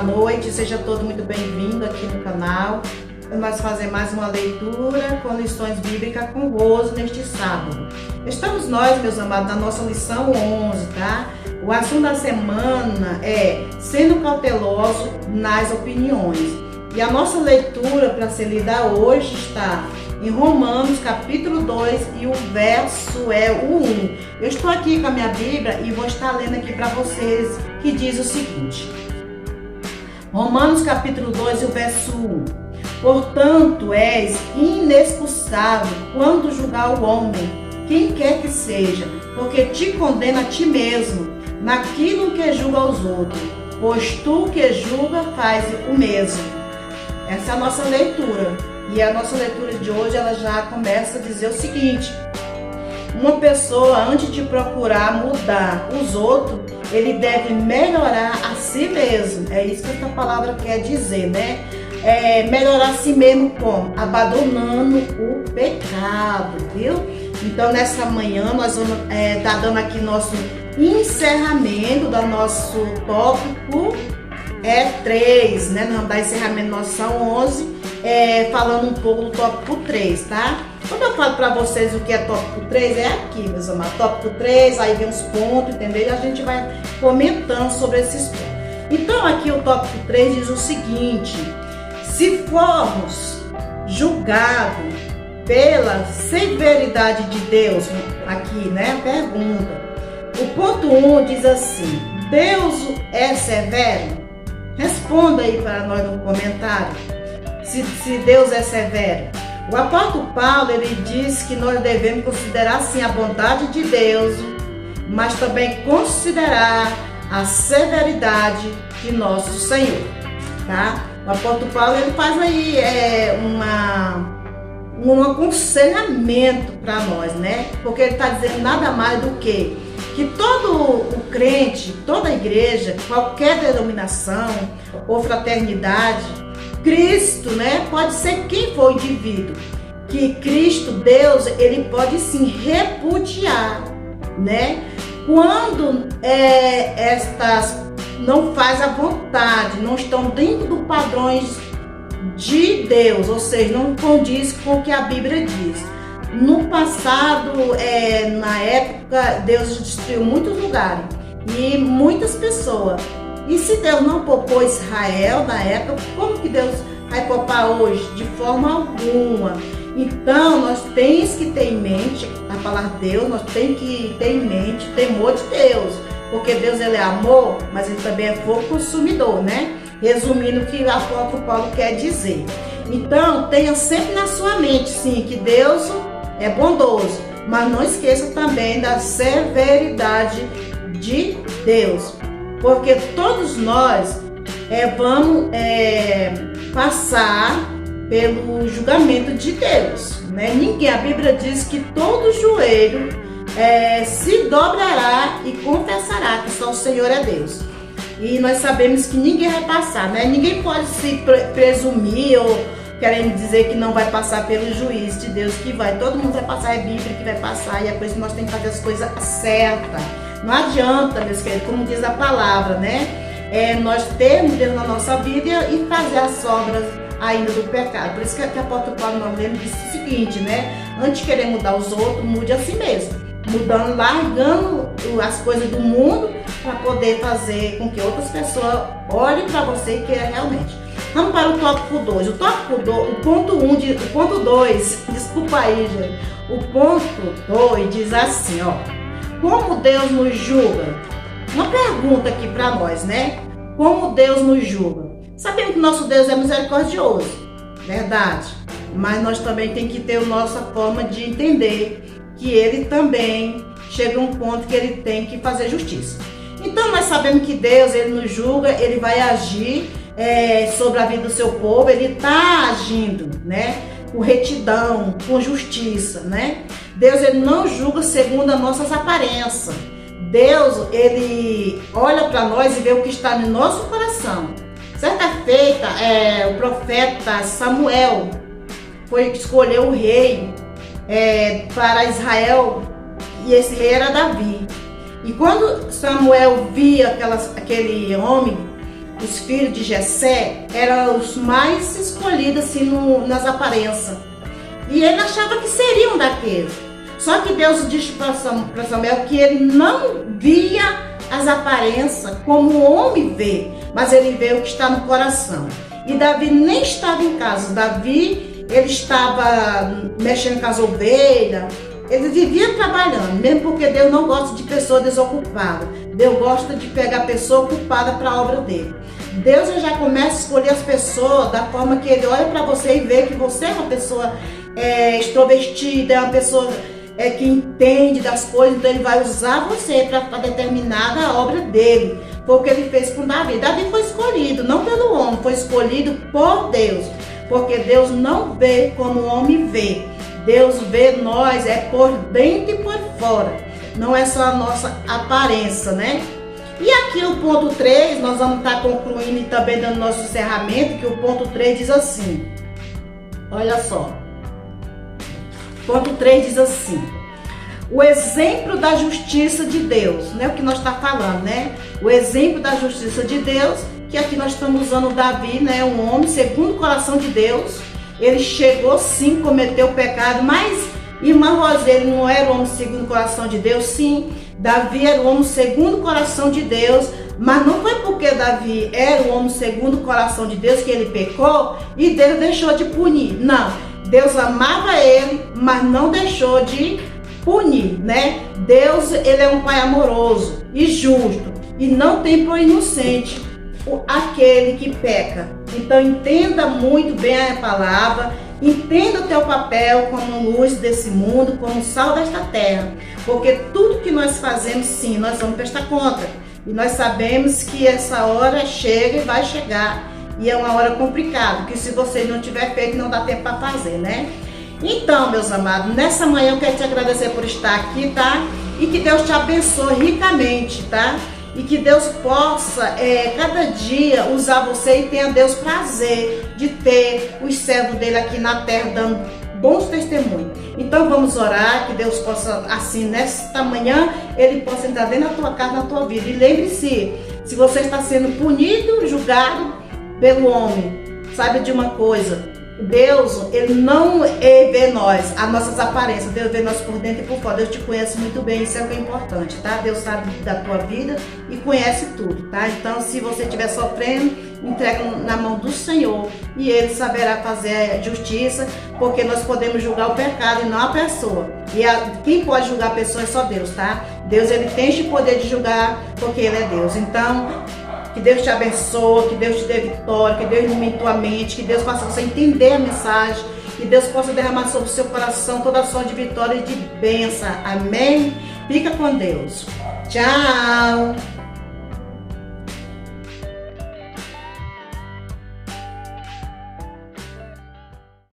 noite, seja todo muito bem-vindo aqui no canal. Nós fazemos mais uma leitura com lições bíblicas com gozo neste sábado. Estamos nós, meus amados, na nossa lição 11, tá? O assunto da semana é sendo cauteloso nas opiniões. E a nossa leitura para ser lida hoje está em Romanos capítulo 2 e o verso é o 1. Eu estou aqui com a minha Bíblia e vou estar lendo aqui para vocês, que diz o seguinte. Romanos capítulo 2 e o verso 1. Portanto, és inexcusável quando julgar o homem, quem quer que seja, porque te condena a ti mesmo, naquilo que julga aos outros, pois tu que julga faz o mesmo. Essa é a nossa leitura. E a nossa leitura de hoje, ela já começa a dizer o seguinte: uma pessoa, antes de procurar mudar os outros, ele deve melhorar a si mesmo. É isso que essa palavra quer dizer, né? Melhorar a si mesmo como? Abandonando o pecado, viu? Então, nessa manhã, nós vamos estar dando aqui nosso encerramento do nosso tópico 3, né? Nós vamos dar encerramento da nossa 11, falando um pouco do tópico 3, tá? Quando eu falo para vocês o que é tópico 3, é aqui, meus amados. Tópico 3, aí vem os pontos, entendeu? E a gente vai comentando sobre esses pontos. Então, aqui o tópico 3 diz o seguinte: se formos julgados pela severidade de Deus, aqui, né? Pergunta. O ponto 1 diz assim: Deus é severo? Responda aí para nós no comentário se Deus é severo. O apóstolo Paulo, ele diz que nós devemos considerar sim a bondade de Deus, mas também considerar a severidade de nosso Senhor, tá? O apóstolo Paulo, ele faz aí um aconselhamento para nós, né? Porque ele está dizendo nada mais do que todo o crente, toda a igreja, qualquer denominação ou fraternidade, Cristo, né? Pode ser quem for o indivíduo, que Cristo, Deus, ele pode sim repudiar, né? Quando estas não faz a vontade, não estão dentro dos padrões de Deus, ou seja, não condiz com o que a Bíblia diz. No passado, na época, Deus destruiu muitos lugares e muitas pessoas. E se Deus não poupou Israel na época, como que Deus vai poupar hoje? De forma alguma. Então, nós temos que ter em mente, a palavra de Deus, nós temos que ter em mente o temor de Deus. Porque Deus, ele é amor, mas ele também é fogo consumidor, né? Resumindo o que o apóstolo Paulo quer dizer. Então, tenha sempre na sua mente, sim, que Deus é bondoso, mas não esqueça também da severidade de Deus, porque todos nós vamos passar pelo julgamento de Deus, né? Ninguém, a Bíblia diz que todo joelho se dobrará e confessará que só o Senhor é Deus. E nós sabemos que ninguém vai passar, né? Ninguém pode se presumir ou querendo dizer que não vai passar pelo juízo de Deus, que vai. Todo mundo vai passar, é Bíblia que vai passar, e é por isso que nós temos que fazer as coisas certas. Não adianta, meus queridos, como diz a palavra, né? Nós termos Deus na nossa vida e fazer as obras ainda do pecado. Por isso que o apóstolo Paulo Marlene disse o seguinte, né? Antes de querer mudar os outros, mude a si mesmo. Mudando, largando as coisas do mundo para poder fazer com que outras pessoas olhem para você e queiram realmente. Vamos para o tópico 2. O ponto 2, desculpa aí, gente. O ponto 2 diz assim, ó: como Deus nos julga? Uma pergunta aqui para nós, né? Como Deus nos julga? Sabemos que nosso Deus é misericordioso, verdade? Mas nós também temos que ter a nossa forma de entender que ele também chega a um ponto que ele tem que fazer justiça. Então nós sabemos que Deus, ele nos julga, ele vai agir sobre a vida do seu povo, ele está agindo, né? Com retidão, com justiça, né? Deus, ele não julga segundo as nossas aparências. Deus, ele olha para nós e vê o que está no nosso coração. Certa feita, o profeta Samuel escolheu o rei para Israel, e esse rei era Davi. E quando Samuel via aquele homem, os filhos de Jessé eram os mais escolhidos assim, nas aparências. E ele achava que seriam daqueles. Só que Deus disse para Samuel que ele não via as aparências como o homem vê, mas ele vê o que está no coração. E Davi nem estava em casa. Davi, ele estava mexendo com as ovelhas, ele vivia trabalhando, mesmo porque Deus não gosta de pessoa desocupada. Deus gosta de pegar a pessoa ocupada para a obra dele. Deus já começa a escolher as pessoas da forma que ele olha para você e vê que você é uma pessoa extrovertida, é uma pessoa que entende das coisas, então ele vai usar você para determinada obra dele. Foi o que ele fez com Davi. Davi foi escolhido, não pelo homem, foi escolhido por Deus, porque Deus não vê como o homem vê. Deus vê nós por dentro e por fora, não é só a nossa aparência, né? E aqui o ponto 3, nós vamos estar concluindo e também dando nosso encerramento, que o ponto 3 diz assim, olha só. Ponto 3 diz assim: o exemplo da justiça de Deus, né? O que nós estamos falando, né? O exemplo da justiça de Deus, que aqui nós estamos usando Davi, né? Um homem segundo o coração de Deus. Ele chegou sim, cometeu pecado, mas irmã Rosê, ele não era o homem segundo o coração de Deus? Sim, Davi era o homem segundo o coração de Deus, mas não foi porque Davi era o homem segundo o coração de Deus que ele pecou e Deus deixou de punir. Não. Deus amava ele, mas não deixou de punir, né? Deus, ele é um pai amoroso e justo e não tem por inocente aquele que peca. Então entenda muito bem a palavra, entenda o teu papel como luz desse mundo, como sal desta terra, porque tudo que nós fazemos, sim, nós vamos prestar conta. E nós sabemos que essa hora chega e vai chegar. E é uma hora complicada, que se você não tiver feito, não dá tempo para fazer, né? Então, meus amados, nessa manhã eu quero te agradecer por estar aqui, tá? E que Deus te abençoe ricamente, tá? E que Deus possa, cada dia, usar você e tenha Deus prazer de ter os servos dele aqui na terra, dando bons testemunhos. Então vamos orar, que Deus possa, assim, nesta manhã, ele possa entrar dentro da tua casa, na tua vida. E lembre-se, se você está sendo punido, julgado pelo homem, saiba de uma coisa: Deus, ele não vê nós, as nossas aparências, Deus vê nós por dentro e por fora. Deus te conhece muito bem, isso é o que é importante, tá? Deus sabe da tua vida e conhece tudo, tá? Então, se você estiver sofrendo, entrega na mão do Senhor e ele saberá fazer a justiça, porque nós podemos julgar o pecado e não a pessoa. E quem pode julgar a pessoa é só Deus, tá? Deus, ele tem esse poder de julgar, porque ele é Deus. Então, que Deus te abençoe, que Deus te dê vitória, que Deus ilumine tua mente, que Deus faça você entender a mensagem, que Deus possa derramar sobre o seu coração toda a sorte de vitória e de bênção. Amém? Fica com Deus. Tchau!